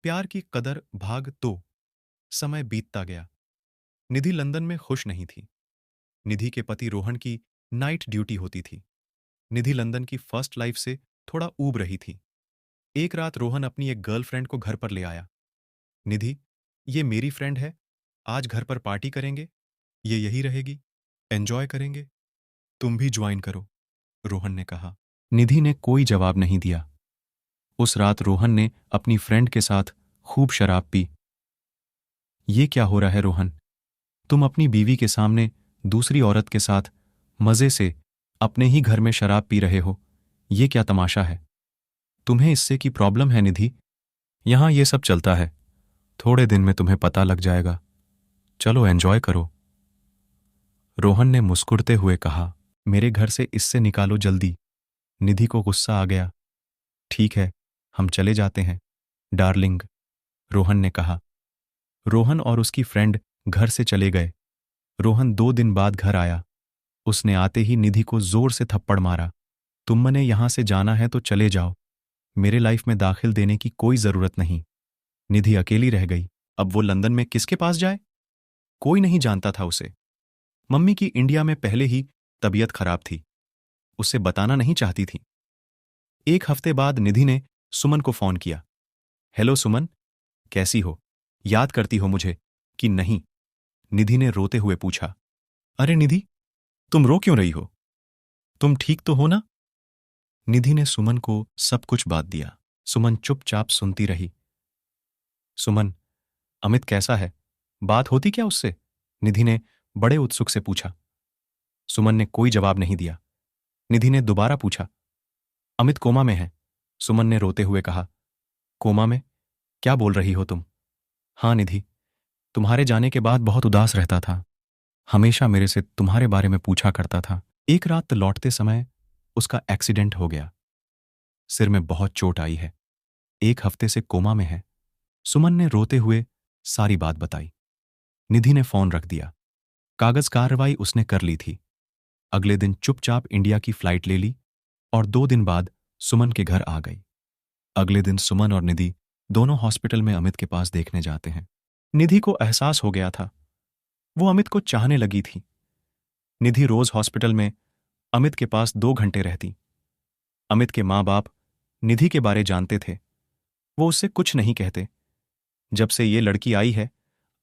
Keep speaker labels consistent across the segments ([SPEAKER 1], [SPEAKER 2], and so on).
[SPEAKER 1] प्यार की कदर भाग 2। समय बीतता गया। निधि लंदन में खुश नहीं थी। निधि के पति रोहन की नाइट ड्यूटी होती थी। निधि लंदन की फर्स्ट लाइफ से थोड़ा ऊब रही थी। एक रात रोहन अपनी एक गर्लफ्रेंड को घर पर ले आया। निधि, ये मेरी फ्रेंड है। आज घर पर पार्टी करेंगे। ये यही रहेगी। एंजॉय करेंगे। तुम भी ज्वाइन करो, रोहन ने कहा। निधि ने कोई जवाब नहीं दिया। उस रात रोहन ने अपनी फ्रेंड के साथ खूब शराब पी। ये क्या हो रहा है रोहन? तुम अपनी बीवी के सामने दूसरी औरत के साथ मजे से अपने ही घर में शराब पी रहे हो। ये क्या तमाशा है? तुम्हें इससे की प्रॉब्लम है निधि? यहां ये सब चलता है। थोड़े दिन में तुम्हें पता लग जाएगा। चलो एंजॉय करो। रोहन ने मुस्कुराते हुए कहा। मेरे घर से इससे निकालो जल्दी। निधि को गुस्सा आ गया। ठीक है, हम चले जाते हैं डार्लिंग, रोहन ने कहा। रोहन और उसकी फ्रेंड घर से चले गए। रोहन 2 दिन बाद घर आया। उसने आते ही निधि को जोर से थप्पड़ मारा। तुमने यहां से जाना है तो चले जाओ। मेरे लाइफ में दाखिल देने की कोई जरूरत नहीं। निधि अकेली रह गई। अब वो लंदन में किसके पास जाए? कोई नहीं जानता था उसे। मम्मी की इंडिया में पहले ही तबीयत खराब थी। उसे बताना नहीं चाहती थी। 1 हफ्ते बाद निधि ने सुमन को फोन किया। हेलो सुमन, कैसी हो? याद करती हो मुझे कि नहीं? निधि ने रोते हुए पूछा। अरे निधि, तुम रो क्यों रही हो? तुम ठीक तो हो ना? निधि ने सुमन को सब कुछ बात दिया। सुमन चुपचाप सुनती रही। सुमन, अमित कैसा है? बात होती क्या उससे? निधि ने बड़े उत्सुक से पूछा। सुमन ने कोई जवाब नहीं दिया। निधि ने दोबारा पूछा। अमित कोमा में है, सुमन ने रोते हुए कहा। कोमा में? क्या बोल रही हो तुम? हाँ निधि, तुम्हारे जाने के बाद बहुत उदास रहता था। हमेशा मेरे से तुम्हारे बारे में पूछा करता था। एक रात लौटते समय उसका एक्सीडेंट हो गया। सिर में बहुत चोट आई है। 1 हफ्ते से कोमा में है। सुमन ने रोते हुए सारी बात बताई। निधि ने फोन रख दिया। कागज कार्रवाई उसने कर ली थी। अगले दिन चुपचाप इंडिया की फ्लाइट ले ली और 2 दिन बाद सुमन के घर आ गई। अगले दिन सुमन और निधि दोनों हॉस्पिटल में अमित के पास देखने जाते हैं। निधि को एहसास हो गया था। वो अमित को चाहने लगी थी। निधि रोज हॉस्पिटल में अमित के पास 2 घंटे रहती। अमित के माँ बाप निधि के बारे जानते थे। वो उससे कुछ नहीं कहते। जब से ये लड़की आई है,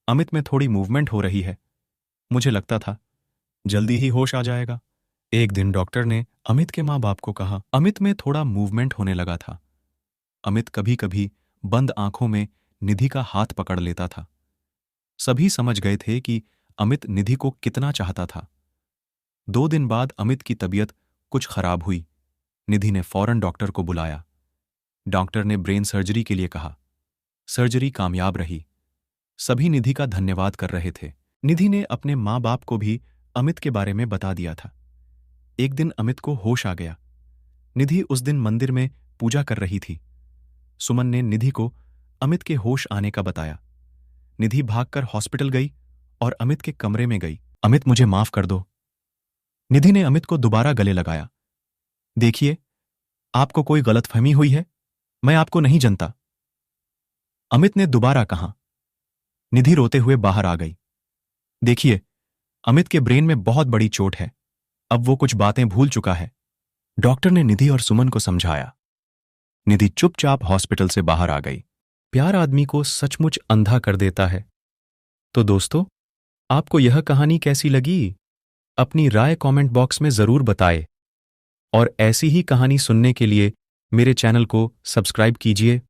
[SPEAKER 1] अमित में थोड़ी मूवमेंट हो रही है। मुझे लगता था जल्दी ही होश आ जाएगा। एक दिन डॉक्टर ने अमित के माँ बाप को कहा, अमित में थोड़ा मूवमेंट होने लगा था। अमित कभी कभी बंद आंखों में निधि का हाथ पकड़ लेता था। सभी समझ गए थे कि अमित निधि को कितना चाहता था। 2 दिन बाद अमित की तबीयत कुछ खराब हुई। निधि ने फौरन डॉक्टर को बुलाया। डॉक्टर ने ब्रेन सर्जरी के लिए कहा। सर्जरी कामयाब रही। सभी निधि का धन्यवाद कर रहे थे। निधि ने अपने माँ बाप को भी अमित के बारे में बता दिया था। एक दिन अमित को होश आ गया। निधि उस दिन मंदिर में पूजा कर रही थी। सुमन ने निधि को अमित के होश आने का बताया। निधि भागकर हॉस्पिटल गई और अमित के कमरे में गई। अमित, मुझे माफ कर दो। निधि ने अमित को दोबारा गले लगाया। देखिए, आपको कोई गलतफहमी हुई है। मैं आपको नहीं जानता, अमित ने दोबारा कहा। निधि रोते हुए बाहर आ गई। देखिए, अमित के ब्रेन में बहुत बड़ी चोट है। अब वो कुछ बातें भूल चुका है। डॉक्टर ने निधि और सुमन को समझाया। निधि चुपचाप हॉस्पिटल से बाहर आ गई। प्यार आदमी को सचमुच अंधा कर देता है। तो दोस्तों, आपको यह कहानी कैसी लगी? अपनी राय कमेंट बॉक्स में जरूर बताएं। और ऐसी ही कहानी सुनने के लिए मेरे चैनल को सब्सक्राइब कीजिए।